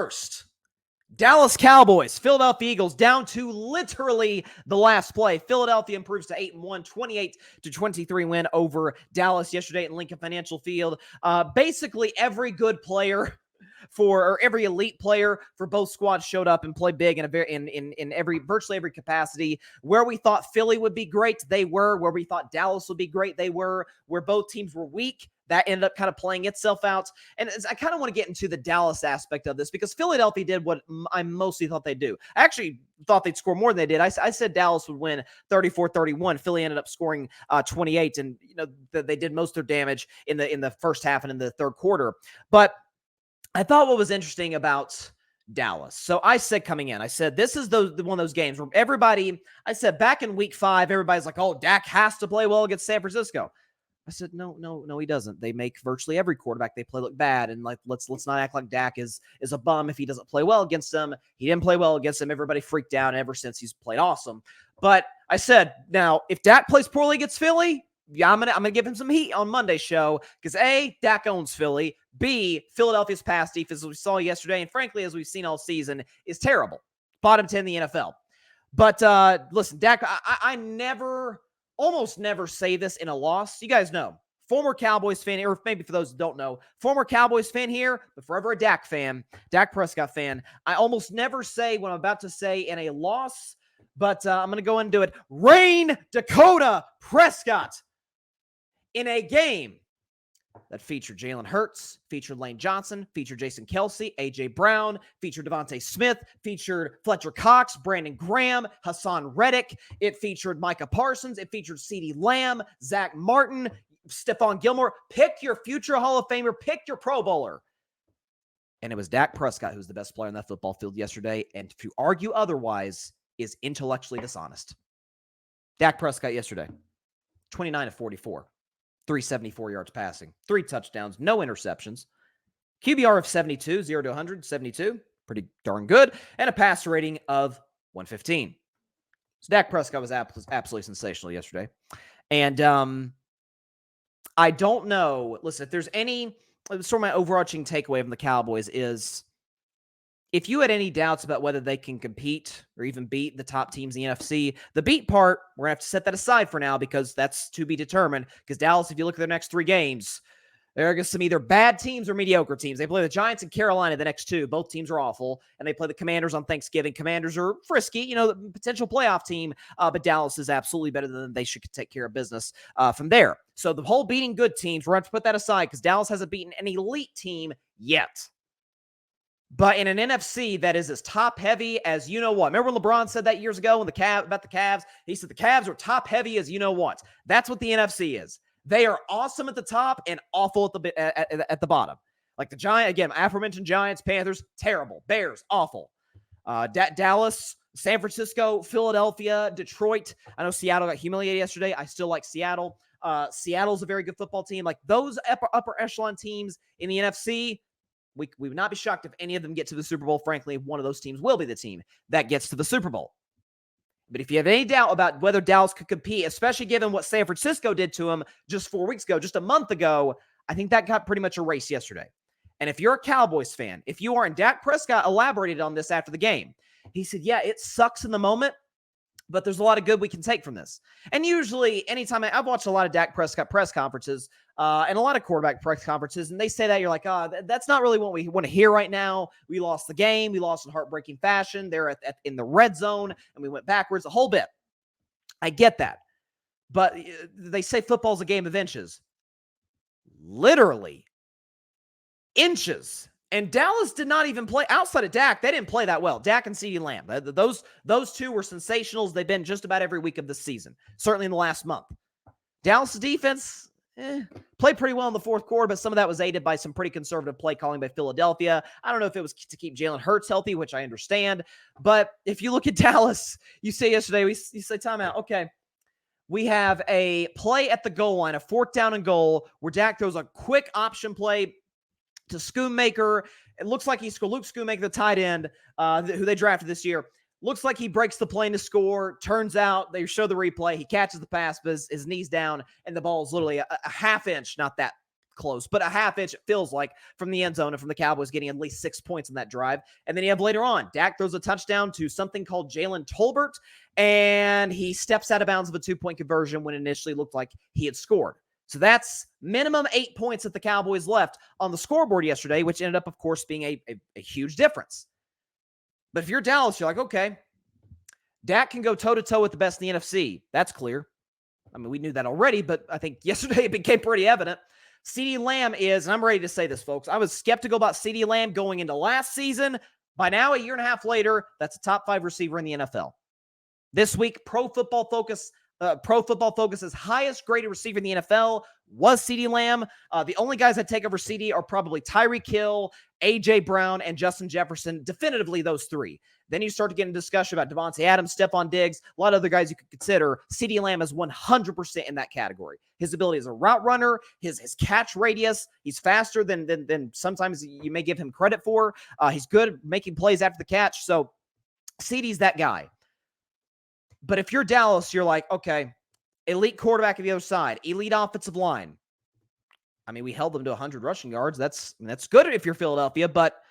First, Dallas Cowboys, Philadelphia Eagles, down to literally the last play. Philadelphia improves to 8-1, 28-23 win over Dallas yesterday at Lincoln Financial Field. Basically, every good player or every elite player for both squads showed up and played big in virtually every capacity. Where we thought Philly would be great, they were. Where we thought Dallas would be great, they were. Where both teams were weak, that ended up kind of playing itself out. And I kind of want to get into the Dallas aspect of this because Philadelphia did what I mostly thought they'd do. I actually thought they'd score more than they did. I said Dallas would win 34-31. Philly ended up scoring 28, and they did most of their damage in the first half and in the third quarter. But I thought what was interesting about Dallas. So I said coming in, I said, this is one of those games where I said back in week 5, everybody's like, oh, Dak has to play well against San Francisco. I said, no, he doesn't. They make virtually every quarterback they play look bad. And let's not act like Dak is a bum if he doesn't play well against them. He didn't play well against them. Everybody freaked out ever since he's played awesome. But I said, now, if Dak plays poorly against Philly, yeah, I'm gonna give him some heat on Monday's show because A, Dak owns Philly. B, Philadelphia's pass defense, as we saw yesterday, and frankly, as we've seen all season, is terrible. Bottom 10 in the NFL. But listen, Dak, I almost never say this in a loss. You guys know, former Cowboys fan, or maybe for those who don't know, former Cowboys fan here, but forever a Dak fan, Dak Prescott fan. I almost never say what I'm about to say in a loss, but I'm going to go and do it. Rain Dakota Prescott in a game that featured Jalen Hurts, featured Lane Johnson, featured Jason Kelce, A.J. Brown, featured Devontae Smith, featured Fletcher Cox, Brandon Graham, Hassan Reddick. It featured Micah Parsons. It featured CeeDee Lamb, Zach Martin, Stephon Gilmore. Pick your future Hall of Famer. Pick your Pro Bowler. And it was Dak Prescott who's the best player on that football field yesterday. And to argue otherwise is intellectually dishonest. Dak Prescott yesterday, 29-44. 374 yards passing, 3 touchdowns, no interceptions, QBR of 72, 0 to 100, 72, pretty darn good, and a passer rating of 115. So Dak Prescott was absolutely sensational yesterday. And I don't know, listen, if there's any, sort of my overarching takeaway from the Cowboys is, if you had any doubts about whether they can compete or even beat the top teams in the NFC, the beat part, we're going to have to set that aside for now because that's to be determined. Because Dallas, if you look at their next 3 games, they're against some either bad teams or mediocre teams. They play the Giants and Carolina the next 2. Both teams are awful. And they play the Commanders on Thanksgiving. Commanders are frisky, the potential playoff team. But Dallas is absolutely better than they should take care of business from there. So the whole beating good teams, we're going to have to put that aside because Dallas hasn't beaten an elite team yet. But in an NFC that is as top-heavy as you-know-what. Remember when LeBron said that years ago about the Cavs? He said the Cavs are top-heavy as you-know-what. That's what the NFC is. They are awesome at the top and awful at the bottom. Like the Giants, again, aforementioned Giants, Panthers, terrible. Bears, awful. Dallas, San Francisco, Philadelphia, Detroit. I know Seattle got humiliated yesterday. I still like Seattle. Seattle's a very good football team. Like those upper echelon teams in the NFC, we would not be shocked if any of them get to the Super Bowl. Frankly, one of those teams will be the team that gets to the Super Bowl. But if you have any doubt about whether Dallas could compete, especially given what San Francisco did to him just 4 weeks ago, just a month ago, I think that got pretty much erased yesterday. And if you're a Cowboys fan, if you are, and Dak Prescott elaborated on this after the game, he said, yeah, it sucks in the moment, but there's a lot of good we can take from this. And usually, anytime I've watched a lot of Dak Prescott press conferences and a lot of quarterback press conferences, and they say that, you're like, that's not really what we want to hear right now. We lost the game. We lost in heartbreaking fashion. They're in the red zone, and we went backwards a whole bit. I get that. But they say football's a game of inches. Literally inches. And Dallas did not even play outside of Dak. They didn't play that well. Dak and CeeDee Lamb. Those two were sensationals. They've been just about every week of this season, certainly in the last month. Dallas' defense played pretty well in the fourth quarter, but some of that was aided by some pretty conservative play calling by Philadelphia. I don't know if it was to keep Jalen Hurts healthy, which I understand. But if you look at Dallas, you say yesterday, you say timeout. Okay, we have a play at the goal line, a 4th down and goal, where Dak throws a quick option play to Schoonmaker. It looks like he's Luke Schoonmaker, the tight end, who they drafted this year. Looks like he breaks the plane to score. Turns out they show the replay. He catches the pass, but his knee's down, and the ball is literally a half inch, not that close, but a half inch, it feels like, from the end zone and from the Cowboys getting at least 6 points in that drive. And then you have later on, Dak throws a touchdown to something called Jalen Tolbert, and he steps out of bounds of a 2-point conversion when it initially looked like he had scored. So that's minimum 8 points that the Cowboys left on the scoreboard yesterday, which ended up, of course, being a huge difference. But if you're Dallas, you're like, okay, Dak can go toe-to-toe with the best in the NFC. That's clear. I mean, we knew that already, but I think yesterday it became pretty evident. CeeDee Lamb is, and I'm ready to say this, folks, I was skeptical about CeeDee Lamb going into last season. By now, a year and a half later, that's a top 5 receiver in the NFL. This week, Pro Football Focus's highest graded receiver in the NFL was CeeDee Lamb. The only guys that take over CeeDee are probably Tyreek Hill, A.J. Brown, and Justin Jefferson. Definitively those three. Then you start to get into discussion about Devontae Adams, Stephon Diggs, a lot of other guys you could consider. CeeDee Lamb is 100% in that category. His ability as a route runner, his catch radius, he's faster than sometimes you may give him credit for. He's good at making plays after the catch. So CeeDee's that guy. But if you're Dallas, you're like, okay, elite quarterback at the other side, elite offensive line. I mean, we held them to 100 rushing yards. That's good if you're Philadelphia, but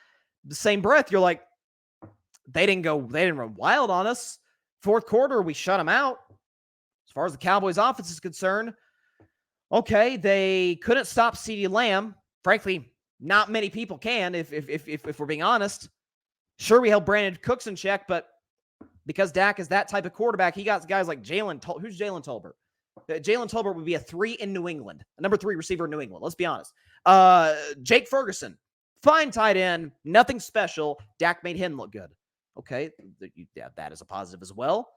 the same breath, you're like, they didn't run wild on us. Fourth quarter, we shut them out. As far as the Cowboys offense is concerned, okay, they couldn't stop CeeDee Lamb. Frankly, not many people can, if we're being honest. Sure, we held Brandon Cooks in check, but because Dak is that type of quarterback, he got guys like Jalen Tolbert. Who's Jalen Tolbert? Jalen Tolbert would be a 3 in New England, a number 3 receiver in New England. Let's be honest. Jake Ferguson, fine tight end, nothing special. Dak made him look good. Okay, that is a positive as well.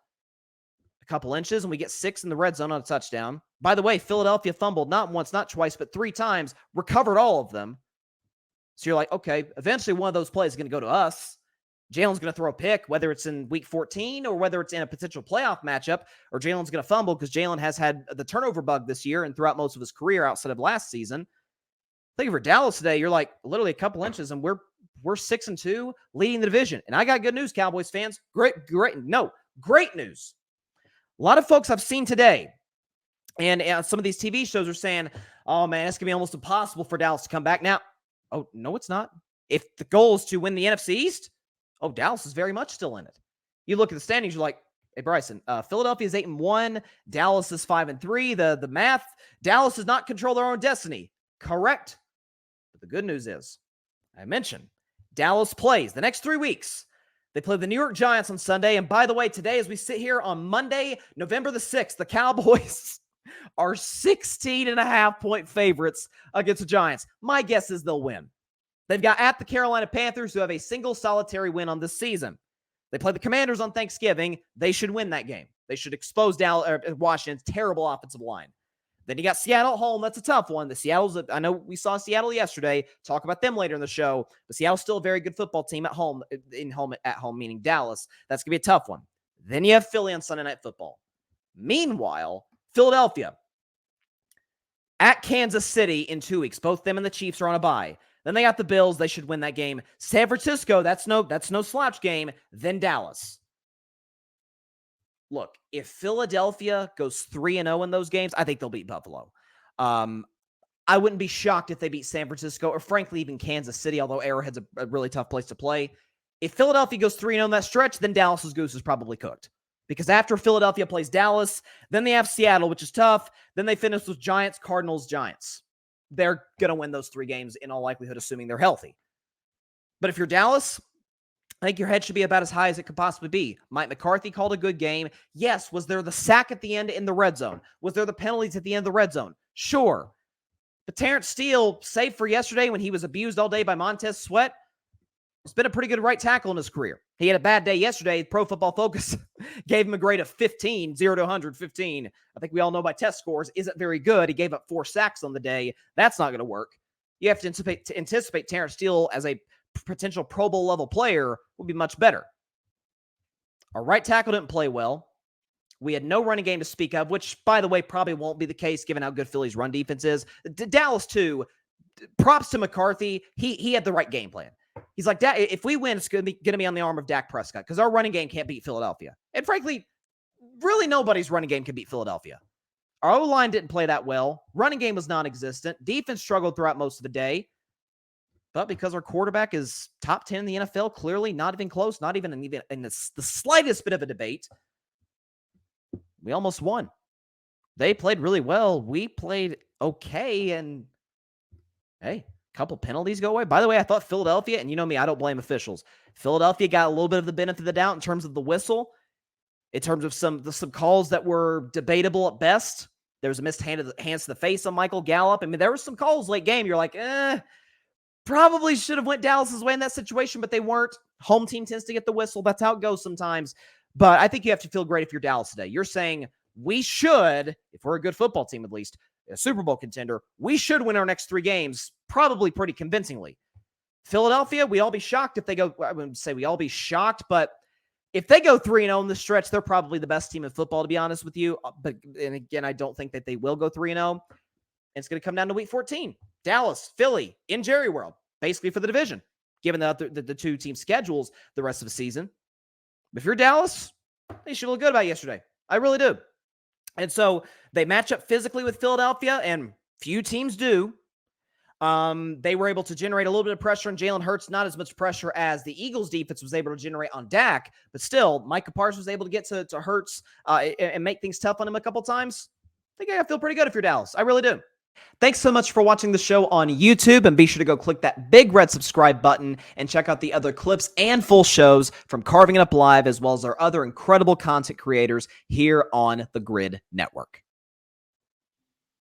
A couple inches, and we get 6 in the red zone on a touchdown. By the way, Philadelphia fumbled not once, not twice, but 3 times, recovered all of them. So you're like, okay, eventually one of those plays is going to go to us. Jalen's going to throw a pick, whether it's in week 14 or whether it's in a potential playoff matchup, or Jalen's going to fumble because Jalen has had the turnover bug this year and throughout most of his career outside of last season. I think for Dallas today, you're like literally a couple inches, and we're 6-2, leading the division. And I got good news, Cowboys fans. Great news. A lot of folks I've seen today, and some of these TV shows are saying, oh man, it's going to be almost impossible for Dallas to come back. Now, oh, no, it's not. If the goal is to win the NFC East, oh, Dallas is very much still in it. You look at the standings, you're like, hey, Bryson, Philadelphia is 8-1. Dallas is 5-3. The math, Dallas does not control their own destiny. Correct. But the good news is, I mentioned, Dallas plays the next 3 weeks. They play the New York Giants on Sunday. And by the way, today, as we sit here on Monday, November the 6th, the Cowboys are 16.5-point favorites against the Giants. My guess is they'll win. They've got at the Carolina Panthers, who have a single solitary win on this season. They play the Commanders on Thanksgiving. They should win that game. They should expose Washington's terrible offensive line. Then you got Seattle at home. That's a tough one. I know we saw Seattle yesterday. Talk about them later in the show. But Seattle's still a very good football team at home, meaning Dallas. That's going to be a tough one. Then you have Philly on Sunday Night Football. Meanwhile, Philadelphia at Kansas City in 2 weeks. Both them and the Chiefs are on a bye. Then they got the Bills. They should win that game. San Francisco, that's no slouch game. Then Dallas. Look, if Philadelphia goes 3-0 in those games, I think they'll beat Buffalo. I wouldn't be shocked if they beat San Francisco or frankly even Kansas City, although Arrowhead's a really tough place to play. If Philadelphia goes 3-0 in that stretch, then Dallas's goose is probably cooked. Because after Philadelphia plays Dallas, then they have Seattle, which is tough. Then they finish with Giants, Cardinals, Giants. They're going to win those 3 games in all likelihood, assuming they're healthy. But if you're Dallas, I think your head should be about as high as it could possibly be. Mike McCarthy called a good game. Yes, was there the sack at the end in the red zone? Was there the penalties at the end of the red zone? Sure. But Terrence Steele, save for yesterday when he was abused all day by Montez Sweat, has been a pretty good right tackle in his career. He had a bad day yesterday. Pro Football Focus gave him a grade of 15, 0 to 100, 15. I think we all know by test scores isn't very good. He gave up 4 sacks on the day. That's not going to work. You have to anticipate Terrence Steele as a potential Pro Bowl level player will be much better. Our right tackle didn't play well. We had no running game to speak of, which, by the way, probably won't be the case given how good Philly's run defense is. Dallas, too, props to McCarthy. He had the right game plan. He's like, if we win, it's going to be on the arm of Dak Prescott because our running game can't beat Philadelphia. And frankly, really nobody's running game can beat Philadelphia. Our O-line didn't play that well. Running game was non-existent. Defense struggled throughout most of the day. But because our quarterback is top 10 in the NFL, clearly not even close, not even in the slightest bit of a debate, we almost won. They played really well. We played okay, and hey, a couple penalties go away. By the way, I thought Philadelphia, and you know me, I don't blame officials. Philadelphia got a little bit of the benefit of the doubt in terms of the whistle, in terms of some calls that were debatable at best. There was a missed hands to the face on Michael Gallup. I mean, there were some calls late game. You're like, probably should have went Dallas's way in that situation, but they weren't. Home team tends to get the whistle. That's how it goes sometimes. But I think you have to feel great if you're Dallas today. You're saying we should, if we're a good football team at least, a Super Bowl contender, we should win our next 3 games, probably pretty convincingly. Philadelphia, we'd all be shocked if they go, I wouldn't say we all be shocked, but if they go 3-0 in the stretch, they're probably the best team in football, to be honest with you. And again, I don't think that they will go 3-0. It's going to come down to week 14. Dallas, Philly, in Jerry World, basically for the division, given the 2 team schedules the rest of the season. If you're Dallas, they should feel good about yesterday. I really do. And so they match up physically with Philadelphia, and few teams do. They were able to generate a little bit of pressure on Jalen Hurts, not as much pressure as the Eagles defense was able to generate on Dak, but still, Micah Parsons was able to get to Hurts and make things tough on him a couple times. I think I feel pretty good if you're Dallas. I really do. Thanks so much for watching the show on YouTube, and be sure to go click that big red subscribe button and check out the other clips and full shows from Carving It Up Live, as well as our other incredible content creators here on the Grid Network.